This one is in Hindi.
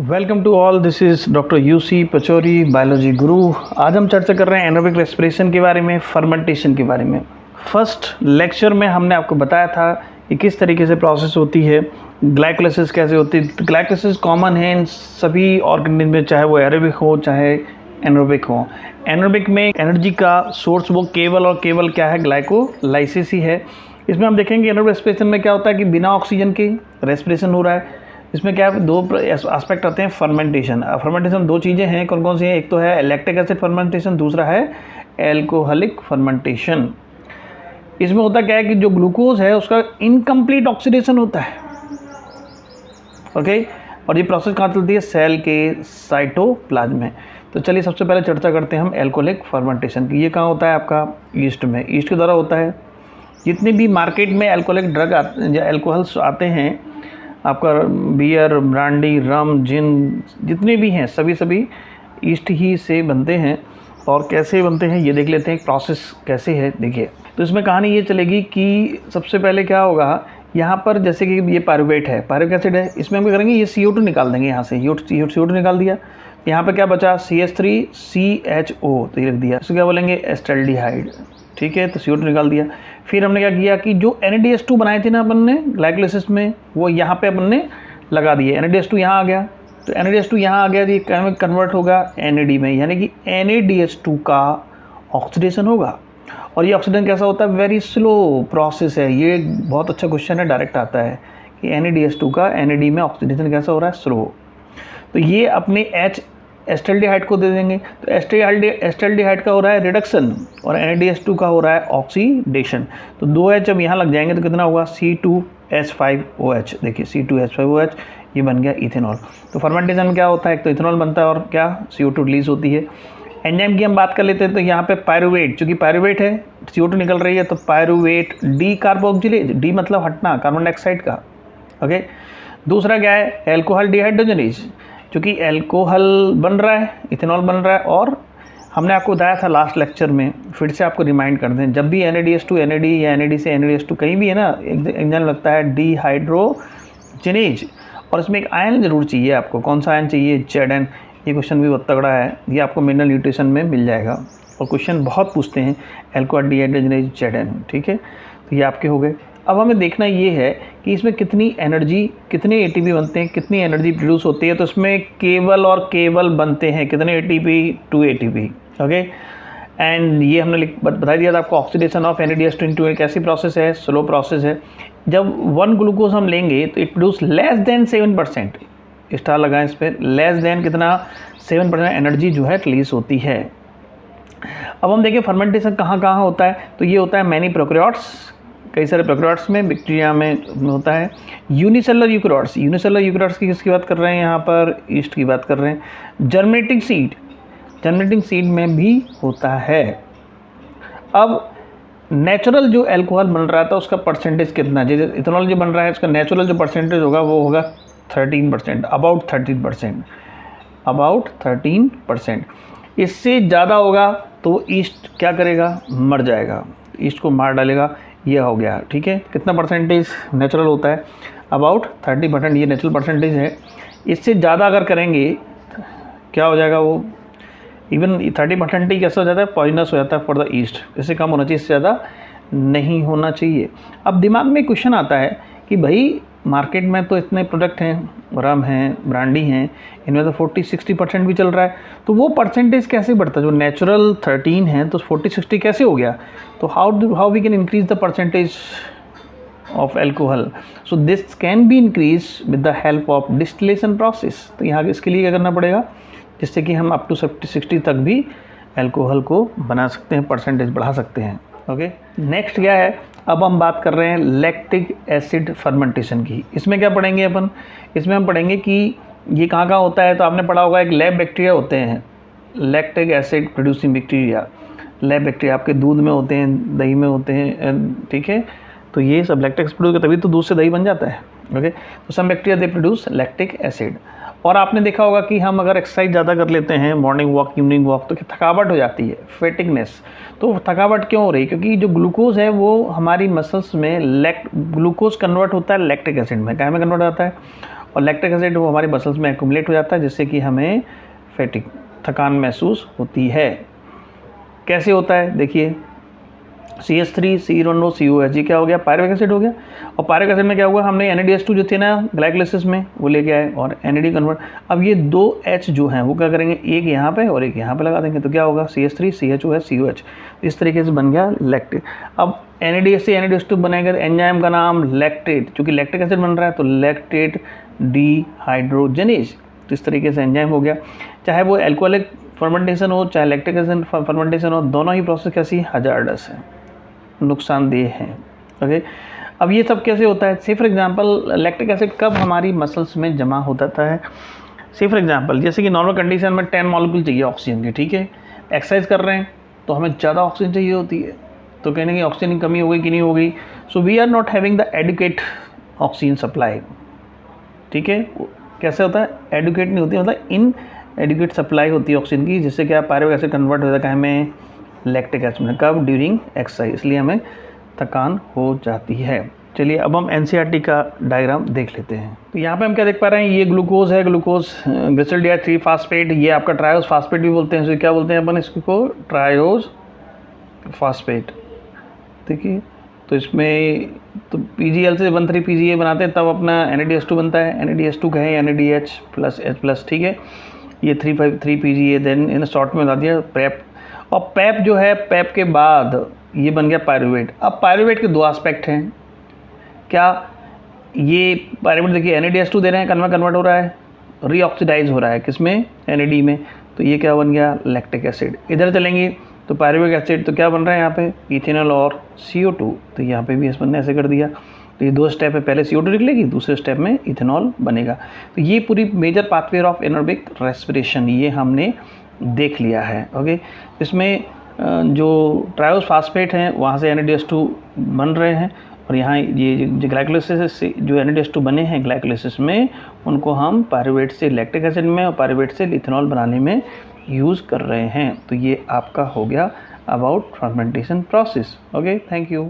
Welcome to all, this is doctor UC Pachauri, biology guru. आज हम चर्चा कर रहे हैं एनारोबिक रेस्पिरेशन के बारे में, फर्मेंटेशन के बारे में। फर्स्ट लेक्चर में हमने आपको बताया था कि किस तरीके से प्रोसेस होती है, ग्लाइकोलाइसिस कैसे होती है। तो ग्लाइकोलाइसिस कॉमन है इन सभी ऑर्गेनिज्म में, चाहे वो एरोबिक हो चाहे एनारोबिक हो। एनारोबिक में एनर्जी का सोर्स वो केवल और केवल क्या है, ग्लाइकोलाइसिस ही है। इसमें हम देखेंगे एनारोबिक रेस्पिरेशन में क्या होता है कि बिना ऑक्सीजन के रेस्पिरेशन हो रहा है। इसमें क्या है, दो एस्पेक्ट आते हैं। फर्मेंटेशन, फर्मेंटेशन दो चीज़ें हैं, कौन कौन सी हैं? एक तो है लैक्टिक एसिड फर्मेंटेशन, दूसरा है एल्कोहलिक फर्मेंटेशन। इसमें होता क्या है कि जो ग्लूकोज है उसका इनकम्प्लीट ऑक्सीडेशन होता है, ओके। और ये प्रोसेस कहाँ चलती है? सेल के साइटोप्लाज्म में। तो चलिए सबसे पहले चर्चा करते हैं हम एल्कोहलिक फर्मेंटेशन की। ये कहाँ होता है? आपका ईस्ट में, ईस्ट के द्वारा होता है। जितने भी मार्केट में एल्कोहलिक ड्रग एल्कोहल्स आते हैं, आपका बियर, ब्रांडी, रम, जिन, जितने भी हैं सभी ईस्ट ही से बनते हैं। और कैसे बनते हैं ये देख लेते हैं, प्रोसेस कैसे है देखिए। तो इसमें कहानी ये चलेगी कि सबसे पहले क्या होगा, यहाँ पर जैसे कि ये पायरुवेट है, पायरुविक एसिड है, इसमें हम क्या करेंगे, ये CO2 निकाल देंगे यहाँ से। CO2 निकाल दिया, यहाँ पर क्या बचा? CH3CHO, तो ये लिख दिया। इसको क्या बोलेंगे? एस्टल्डिहाइड, ठीक है। तो CO2 निकाल दिया। फिर हमने क्या किया कि जो NADH2 बनाए थे ना अपन ने ग्लाइकोलाइसिस में, वो यहाँ पे अपन ने लगा दिए। NADH2 यहाँ आ गया, तो NADH2 यहाँ आ गया, तो ये क्या में कन्वर्ट होगा? NAD में, यानी कि NADH2 का ऑक्सीडेशन होगा। और ये ऑक्सीडेशन कैसा होता है? वेरी स्लो प्रोसेस है। ये बहुत अच्छा क्वेश्चन है, डायरेक्ट आता है कि NADH2 का NAD में ऑक्सीडेशन कैसा हो रहा है? स्लो। तो ये अपने एस्टल्डिहाइड को दे देंगे, तो एस्टल्डिहाइड का हो रहा है रिडक्शन और NADH2 का हो रहा है ऑक्सीडेशन। तो 2H जब यहाँ लग जाएंगे तो कितना होगा? C2H5OH। देखिए C2H5OH, ये बन गया इथेनॉल। तो फर्मेंटेशन में क्या होता है? एक तो इथेनॉल बनता है और क्या? CO2 रिलीज होती है। एंजाइम की हम बात कर लेते हैं, तो यहाँ पे पायरुवेट, चूँकि पायरुवेट है, CO2 निकल रही है, तो पायरुवेट डी कार्बोक्सिलेज, डी मतलब हटना, कार्बन डाइऑक्साइड का, ओके। दूसरा क्या है? एल्कोहल डिहाइड्रोजनेज, क्योंकि एल्कोहल बन रहा है, इथेनॉल बन रहा है। और हमने आपको बताया था लास्ट लेक्चर में, फिर से आपको रिमाइंड कर दें, जब भी NADH2 NAD या NAD से NADH2 कहीं भी है ना, एग्जाम लगता है डिहाइड्रोजनेज। और इसमें एक आयन जरूर चाहिए आपको। कौन सा आयन चाहिए? Zn। ये क्वेश्चन भी बहुत तगड़ा है, ये आपको मिनरल न्यूट्रिशन में मिल जाएगा और क्वेश्चन बहुत पूछते हैं। एल्कोहल डिहाइड्रोजनेज Zn, ठीक है। तो ये आपके हो गए। अब हमें देखना ये है कि इसमें कितनी एनर्जी, कितने ATP बनते हैं, कितनी एनर्जी प्रोड्यूस होती है। तो इसमें केवल और केवल बनते हैं कितने ATP? 2 ATP, okay. एंड ये हमने बता दिया था आपको, ऑक्सीडेशन ऑफ NADH2 इनटू एक ऐसी प्रोसेस है, स्लो प्रोसेस है। जब 1 ग्लूकोज हम लेंगे तो it produce less than 7%, star लगाएं इस पर, लेस देन कितना? 7% एनर्जी जो है रिलीज होती है। अब हम देखें फर्मेंटेशन कहाँ कहाँ होता है। तो ये होता है मैनी प्रोकैरियोट्स, कई सारे प्रोकैरियोट्स में, बैक्टीरिया में होता है। यूनिसेलुलर यूकैरियोट्स, यूनिसेलुलर यूकैरियोट्स की किसकी बात कर रहे हैं? यहाँ पर ईस्ट की बात कर रहे हैं। जर्मिनेटिंग सीड, जर्मिनेटिंग सीड में भी होता है। अब नेचुरल जो अल्कोहल बन रहा था उसका परसेंटेज कितना? जैसे इथेनॉल जो बन रहा है उसका नेचुरल जो परसेंटेज होगा वो होगा 13%, अबाउट 13%, अबाउट 13%। इससे ज़्यादा होगा तो ईस्ट क्या करेगा? मर जाएगा, ईस्ट को मार डालेगा। ये हो गया, ठीक है। कितना परसेंटेज नेचुरल होता है? अबाउट 30%, ये नेचुरल परसेंटेज है। इससे ज़्यादा अगर करेंगे क्या हो जाएगा? वो इवन 30% ही कैसा हो जाता है? पॉइजनस हो जाता है फॉर द ईस्ट। इससे कम होना चाहिए, इससे ज़्यादा नहीं होना चाहिए। अब दिमाग में क्वेश्चन आता है कि भाई मार्केट में तो इतने प्रोडक्ट हैं, रम हैं, ब्रांडी हैं, इनमें तो 40-60% भी चल रहा है, तो वो परसेंटेज कैसे बढ़ता है? जो नेचुरल 13 है तो 40-60 कैसे हो गया? तो how we can increase the percentage of alcohol? So this can be increase with the help of distillation process. तो यहाँ इसके लिए क्या करना पड़ेगा, जिससे कि हम अप टू 60 तक भी एल्कोहल को बना सकते हैं, परसेंटेज बढ़ा सकते हैं, ओके। नेक्स्ट क्या है? अब हम बात कर रहे हैं लैक्टिक एसिड फर्मेंटेशन की। इसमें क्या पढ़ेंगे अपन? इसमें हम पढ़ेंगे कि ये कहाँ कहाँ होता है। तो आपने पढ़ा होगा एक लैब बैक्टीरिया होते हैं, lactic acid producing bacteria. Lab bacteria आपके दूध में होते हैं, दही में होते हैं, ठीक है। तो ये सब लैक्टिक एसिड प्रोड्यूस, तभी तो दूध से दही बन जाता है, ओके। तो some bacteria they produce lactic acid. और आपने देखा होगा कि हम अगर एक्सरसाइज ज़्यादा कर लेते हैं, मॉर्निंग वॉक, इवनिंग वॉक, तो थकावट हो जाती है, फेटिगनेस। तो थकावट क्यों हो रही? क्योंकि जो ग्लूकोज है वो हमारी मसल्स में ग्लूकोज कन्वर्ट होता है लैक्टिक एसिड में, क्या में कन्वर्ट होता है? और लैक्टिक एसिड वो हमारी मसल्स में एक्यूमुलेट हो जाता है, जिससे कि हमें फैटिग, थकान महसूस होती है। कैसे होता है देखिए, CH3 C1O COH, ये क्या हो गया, पायरुवेक एसिड हो गया। और पायरुवेक एसिड में क्या हुआ, हमने NADH2 जो थे ना ग्लाइकोलाइसिस में वो लेके आए और NAD कन्वर्ट। अब ये 2 H जो हैं वो क्या करेंगे, एक यहाँ पे और एक यहाँ पे लगा देंगे, तो क्या होगा CH3 CHOH COH, इस तरीके से बन गया लैक्टेट। अब NADH से NADH2 बनेगा, एंजाइम का नाम लैक्टेट, चूँकि लैक्टिक एसिड बन रहा है तो लैक्टेट डिहाइड्रोजनेज, तो इस तरीके से एंजाइम हो गया। चाहे वो एल्कोहलिक फर्मेंटेशन हो चाहे लैक्टिक एसिड फर्मेंटेशन हो, दोनों ही प्रोसेस कैसी हजार्डस है, नुकसानदेह है। ओके, अब ये सब कैसे होता है, से फॉर एग्जांपल लैक्टिक एसिड कब हमारी मसल्स में जमा हो जाता है। से फॉर एग्जांपल जैसे कि नॉर्मल कंडीशन में 10 मॉलिक्यूल चाहिए ऑक्सीजन की, ठीक है, एक्सरसाइज कर रहे हैं तो हमें ज़्यादा ऑक्सीजन चाहिए होती है, तो कहने की ऑक्सीजन की कमी हो गई कि नहीं हो गई। So we are not having the adequate oxygen supply, ठीक है। कैसे होता है, एडुकेट नहीं होती, मतलब इन एडुकेट सप्लाई होती है ऑक्सीजन की, जिससे क्या पायरुवेक एसिड कन्वर्ट हो जाता है हमें लैक्टिक एसिड में, कब, ड्यूरिंग एक्सरसाइज, इसलिए हमें थकान हो जाती है। चलिए अब हम NCERT का डायग्राम देख लेते हैं। तो यहाँ पे हम क्या देख पा रहे हैं, ये ग्लूकोज है, ग्लूकोज ग्लिसरॉल 3 फास्फेट, ये आपका ट्रायोज फास्फेट भी बोलते हैं, तो क्या बोलते हैं अपन इसको, ट्रायोज फास्फेट। देखिए तो इसमें तो PgL से 13 PGA बनाते हैं, तब अपना NADH2 बनता है, NADH2 कहें NADH प्लस H+, ठीक है। ये 3 PGA, देन इन शॉर्ट में बता दिया पैप। और पैप जो है, पैप के बाद ये बन गया पायरुवेट। अब पायरुवेट के 2 एस्पेक्ट हैं, क्या ये पायरुवेट देखिए NADH2 दे रहे हैं, कन्वर्ट हो रहा है, रीऑक्सीडाइज हो रहा है किसमें, NAD में, तो ये क्या बन गया, लैक्टिक एसिड। इधर चलेंगे तो पायरुवेक एसिड, तो क्या बन रहा है यहाँ पे, इथेनॉल और CO2, तो यहाँ पे भी इस बंदे ऐसे कर दिया। तो ये 2 स्टेप है, पहले CO2 निकलेगी, दूसरे स्टेप में इथेनॉल बनेगा। तो ये पूरी major pathway of anaerobic respiration ये हमने देख लिया है। ओके, इसमें जो ट्रायोज फास्फेट हैं वहाँ से NADH2 बन रहे हैं, और यहाँ ये ग्लाइकोलाइसिस से जो NADH2 बने हैं ग्लाइकोलाइसिस में, उनको हम पायरुवेट से लैक्टिक एसिड में और पायरुवेट से इथेनॉल बनाने में यूज़ कर रहे हैं। तो ये आपका हो गया about fermentation process. Okay, thank you.